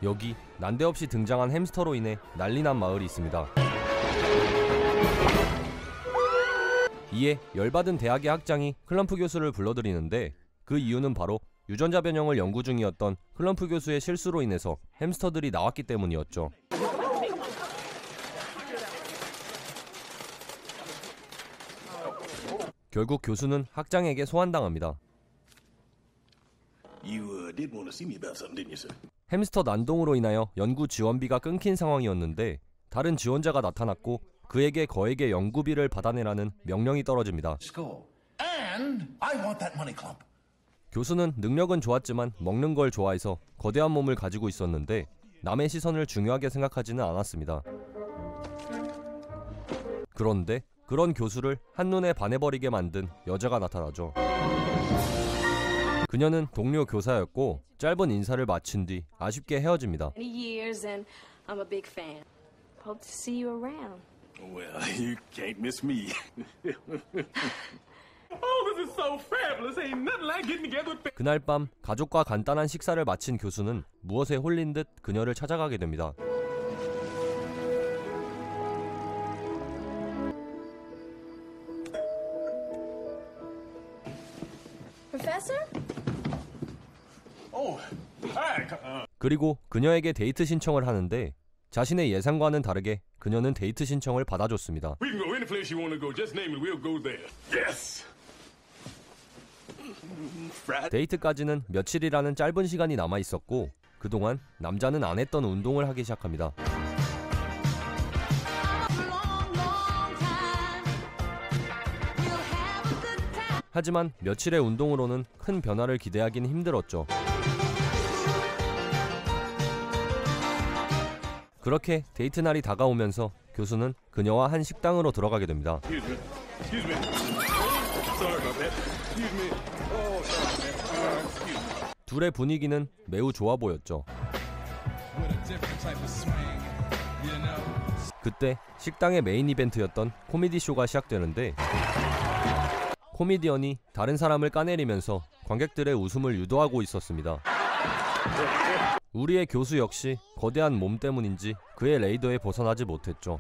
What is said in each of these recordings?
여기 난데없이 등장한 햄스터로 인해 난리난 마을이 있습니다. 이에 열받은 대학의 학장이 클럼프 교수를 불러들이는데 그 이유는 바로 유전자 변형을 연구 중이었던 클럼프 교수의 실수로 인해서 햄스터들이 나왔기 때문이었죠. 결국 교수는 학장에게 소환당합니다. 햄스터 난동으로 인하여 연구 지원비가 끊긴 상황이었는데 다른 지원자가 나타났고 그에게 거액의 연구비를 받아내라는 명령이 떨어집니다. 교수는 능력은 좋았지만 먹는 걸 좋아해서 거대한 몸을 가지고 있었는데 남의 시선을 중요하게 생각하지는 않았습니다. 그런데 그런 교수를 한눈에 반해버리게 만든 여자가 나타나죠. 그녀는 동료 교사였고 짧은 인사를 마친 뒤 아쉽게 헤어집니다. 그날 밤 가족과 간단한 식사를 마친 교수는 무엇에 홀린 듯 그녀를 찾아가게 됩니다. 그리고 그녀에게 데이트 신청을 하는데 자신의 예상과는 다르게 그녀는 데이트 신청을 받아줬습니다. 데이트까지는 며칠이라는 짧은 시간이 남아 있었고 그동안 남자는 안 했던 운동을 하기 시작합니다. 하지만 며칠의 운동으로는 큰 변화를 기대하긴 힘들었죠. 그렇게 데이트 날이 다가오면서 교수는 그녀와 한 식당으로 들어가게 됩니다. 둘의 분위기는 매우 좋아 보였죠. 그때 식당의 메인 이벤트였던 코미디 쇼가 시작되는데 코미디언이 다른 사람을 까내리면서 관객들의 웃음을 유도하고 있었습니다. 우리의 교수 역시 거대한 몸 때문인지 그의 레이더에 벗어나지 못했죠.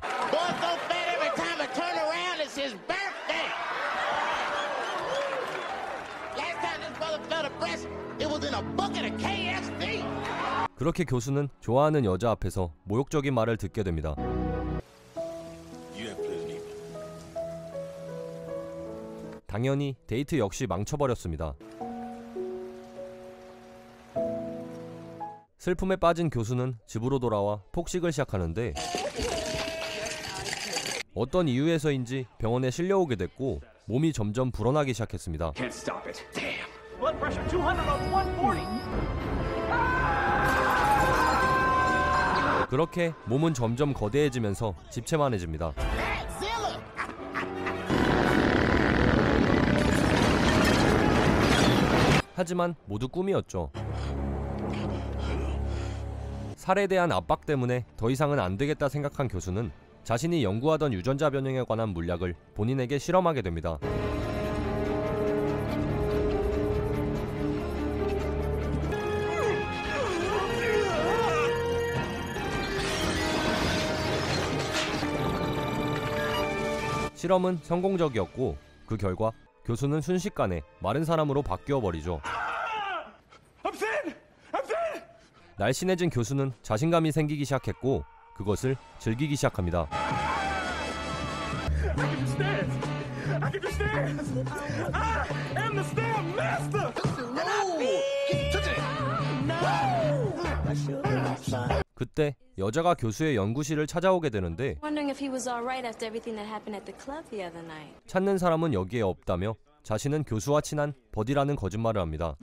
그렇게 교수는 좋아하는 여자 앞에서 모욕적인 말을 듣게 됩니다. 당연히 데이트 역시 망쳐버렸습니다. 슬픔에 빠진 교수는 집으로 돌아와 폭식을 시작하는데 어떤 이유에서인지 병원에 실려오게 됐고 몸이 점점 불어나기 시작했습니다. 그렇게 몸은 점점 거대해지면서 집체만해집니다. 하지만 모두 꿈이었죠. 살에 대한 압박 때문에 더 이상은 안 되겠다 생각한 교수는 자신이 연구하던 유전자 변형에 관한 물약을 본인에게 실험하게 됩니다. 실험은 성공적이었고 그 결과 교수는 순식간에 마른 사람으로 바뀌어버리죠. 날씬해진 교수는 자신감이 생기기 시작했고 그것을 즐기기 시작합니다. 그때 여자가 교수의 연구실을 찾아오게 되는데 찾는 사람은 여기에 없다며 자신은 교수와 친한 버디라는 거짓말을 합니다.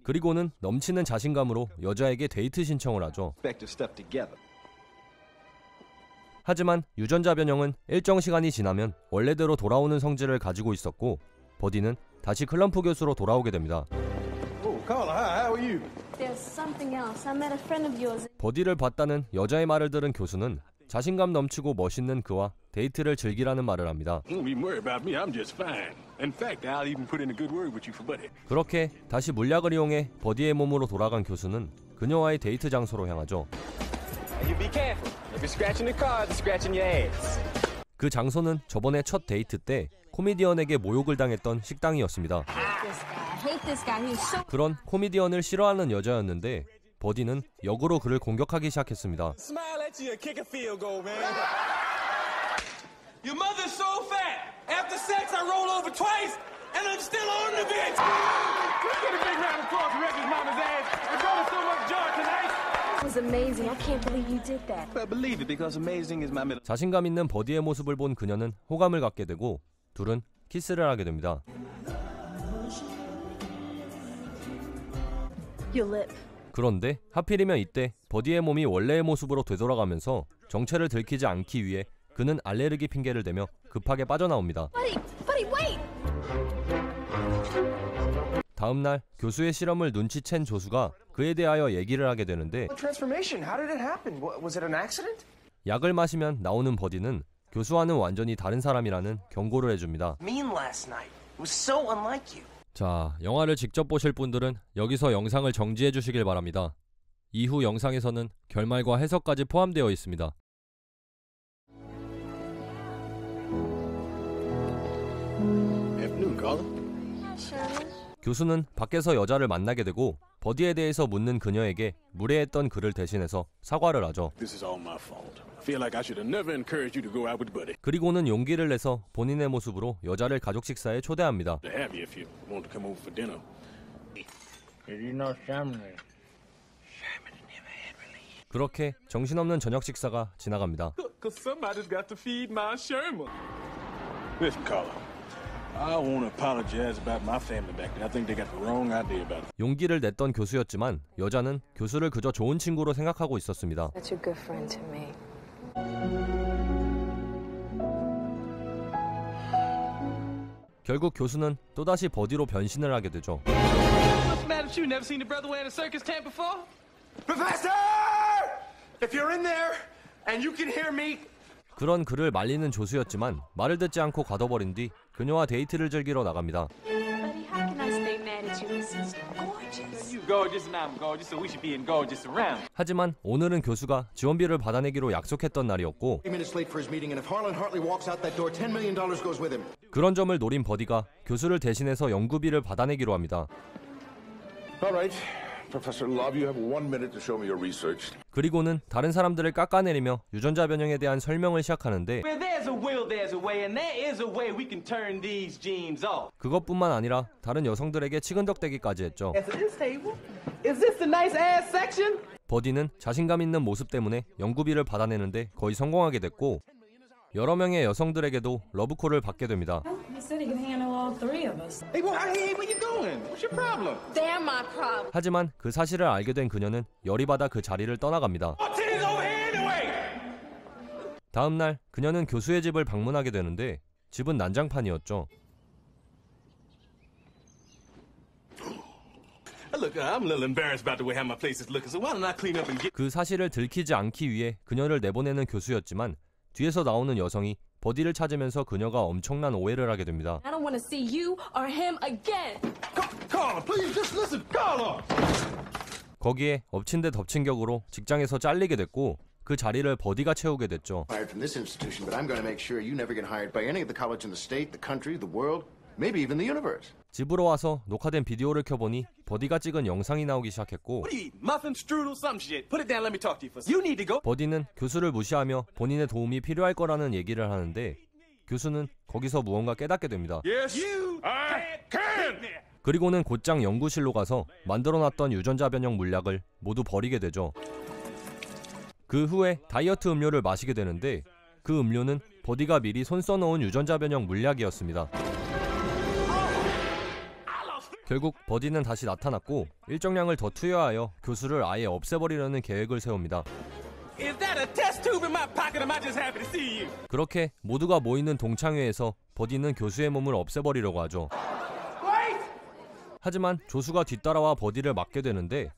그리고는 넘치는 자신감으로 여자에게 데이트 신청을 하죠. 하지만 유전자 변형은 일정 시간이 지나면 원래대로 돌아오는 성질을 가지고 있었고 버디는 다시 클럼프 교수로 돌아오게 됩니다. 버디를 봤다는 여자의 말을 들은 교수는 자신감 넘치고 멋있는 그와 데이트를 즐기라는 말을 합니다. 그렇게 다시 물약을 이용해 버디의 몸으로 돌아간 교수는 그녀와의 데이트 장소로 향하죠. 그 장소는 저번에 첫 데이트 때 코미디언에게 모욕을 당했던 식당이었습니다. 그런 코미디언을 싫어하는 여자였는데 버디는 역으로 그를 공격하기 시작했습니다. 자신감 있는 버디의 모습을 본 그녀는 호감을 갖게 되고 둘은 키스를 하게 됩니다. 그런데 하필이면 이때 버디의 몸이 원래의 모습으로 되돌아가면서 정체를 들키지 않기 위해 그는 알레르기 핑계를 대며 급하게 빠져나옵니다. 다음 날 교수의 실험을 눈치챈 조수가 그에 대하여 얘기를 하게 되는데 약을 마시면 나오는 버디는 교수와는 완전히 다른 사람이라는 경고를 해줍니다. 자, 영화를 직접 보실 분들은 여기서 영상을 정지해 주시길 바랍니다. 이후 영상에서는 결말과 해석까지 포함되어 있습니다. 교수는 밖에서 여자를 만나게 되고 버디에 대해서 묻는 그녀에게 무례했던 그를 대신해서 사과를 하죠. 그리고는 용기를 내서 본인의 모습으로 여자를 가족 식사에 초대합니다. 그렇게 정신없는 저녁 식사가 지나갑니다. 용기를 냈던 교수였지만 여자는 교수를 그저 좋은 친구로 생각하고 있었습니다. 결국 교수는 또다시 버디로 변신을 하게 되죠. 그런 그를 말리는 조수였지만 말을 듣지 않고 가둬버린 뒤 그녀와 데이트를 즐기러 나갑니다. 하지만 오늘은 교수가 지원비를 받아내기로 약속했던 날이었고 그런 점을 노린 버디가 교수를 대신해서 연구비를 받아내기로 합니다. 그리고는 다른 사람들을 깎아내리며 유전자 변형에 대한 설명을 시작하는데 그것뿐만 아니라 다른 여성들에게 치근덕대기까지 했죠. 버디는 자신감 있는 모습 때문에 연구비를 받아내는데 거의 성공하게 됐고 여러 명의 여성들에게도 러브콜을 받게 됩니다. 하지만 그 사실을 알게 된 그녀는 열이 받아 그 자리를 떠나갑니다. 다음 날 그녀는 교수의 집을 방문하게 되는데 집은 난장판이었죠. 그 사실을 들키지 않기 위해 그녀를 내보내는 교수였지만 뒤에서 나오는 여성이 버디를 찾으면서 그녀가 엄청난 오해를 하게 됩니다. 거기에 엎친 데 덮친 격으로 직장에서 잘리게 됐고 그 자리를 버디가 채우게 됐죠. 집으로 와서 녹화된 비디오를 켜보니 버디가 찍은 영상이 나오기 시작했고 버디는 교수를 무시하며 본인의 도움이 필요할 거라는 얘기를 하는데 교수는 거기서 무언가 깨닫게 됩니다. 그리고는 곧장 연구실로 가서 만들어놨던 유전자 변형 물약을 모두 버리게 되죠. 그 후에 다이어트 음료를 마시게 되는데 그 음료는 버디가 미리 손 써놓은 유전자 변형 물약이었습니다. 결국 버디는 다시 나타났고 일정량을 더 투여하여 교수를 아예 없애버리려는 계획을 세웁니다. 그렇게 모두가 모이는 동창회에서 버디는 교수의 몸을 없애버리려고 하죠. 하지만 조수가 뒤따라와 버디를 막게 되는데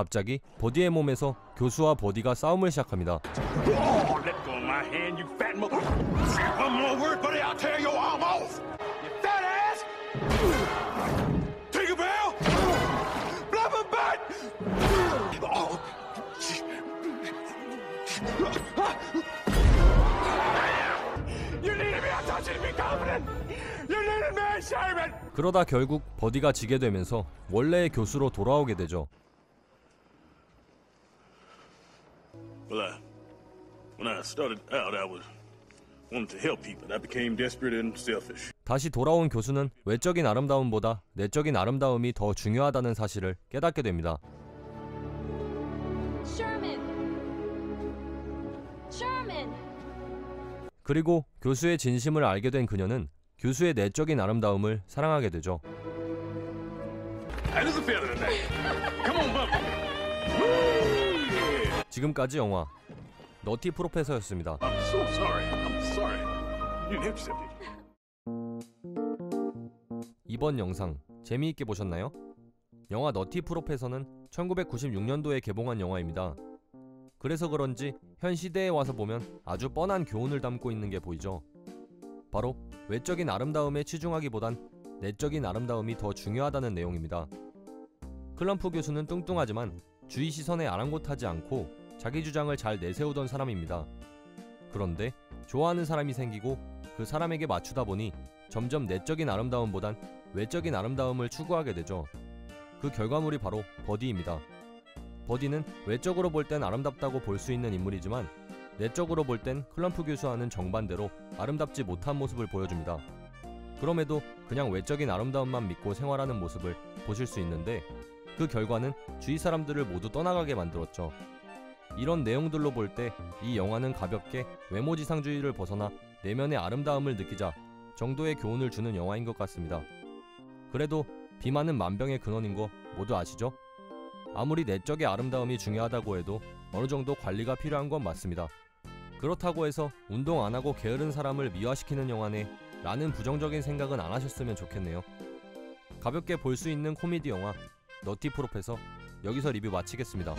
갑자기 버디의 몸에서 교수와 버디가 싸움을 시작합니다. Oh, let go of my hand, you fat mother. Say one more word, buddy, I'll tear your arm off. You fat ass. Take a bell. Blab a bat. Oh. You need to be touching me confident. You need to be shaving. 그러다 결국 버디가 지게 되면서 원래의 교수로 돌아오게 되죠. Well, when I started out, I wanted to help people. I became desperate and selfish. 다시 돌아온 교수는 외적인 아름다움보다 내적인 아름다움이 더 중요하다는 사실을 깨닫게 됩니다. Sherman. 그리고 교수의 진심을 알게 된 그녀는 교수의 내적인 아름다움을 사랑하게 되죠. That is a feather tonight. Come on, Bubba. 지금까지 영화 너티 프로페서였습니다. I'm so sorry. I'm sorry. You didn't have to say it. 이번 영상 재미있게 보셨나요? 영화 너티 프로페서는 1996년도에 개봉한 영화입니다. 그래서 그런지 현 시대에 와서 보면 아주 뻔한 교훈을 담고 있는 게 보이죠. 바로 외적인 아름다움에 치중하기보단 내적인 아름다움이 더 중요하다는 내용입니다. 클럼프 교수는 뚱뚱하지만 주위 시선에 아랑곳하지 않고 자기 주장을 잘 내세우던 사람입니다. 그런데 좋아하는 사람이 생기고 그 사람에게 맞추다 보니 점점 내적인 아름다움보단 외적인 아름다움을 추구하게 되죠. 그 결과물이 바로 버디입니다. 버디는 외적으로 볼 땐 아름답다고 볼 수 있는 인물이지만 내적으로 볼 땐 클럼프 교수와는 정반대로 아름답지 못한 모습을 보여줍니다. 그럼에도 그냥 외적인 아름다움만 믿고 생활하는 모습을 보실 수 있는데 그 결과는 주위 사람들을 모두 떠나가게 만들었죠. 이런 내용들로 볼 때 이 영화는 가볍게 외모지상주의를 벗어나 내면의 아름다움을 느끼자 정도의 교훈을 주는 영화인 것 같습니다. 그래도 비만은 만병의 근원인 거 모두 아시죠? 아무리 내적의 아름다움이 중요하다고 해도 어느 정도 관리가 필요한 건 맞습니다. 그렇다고 해서 운동 안 하고 게으른 사람을 미화시키는 영화네 라는 부정적인 생각은 안 하셨으면 좋겠네요. 가볍게 볼 수 있는 코미디 영화 너티 프로페서 여기서 리뷰 마치겠습니다.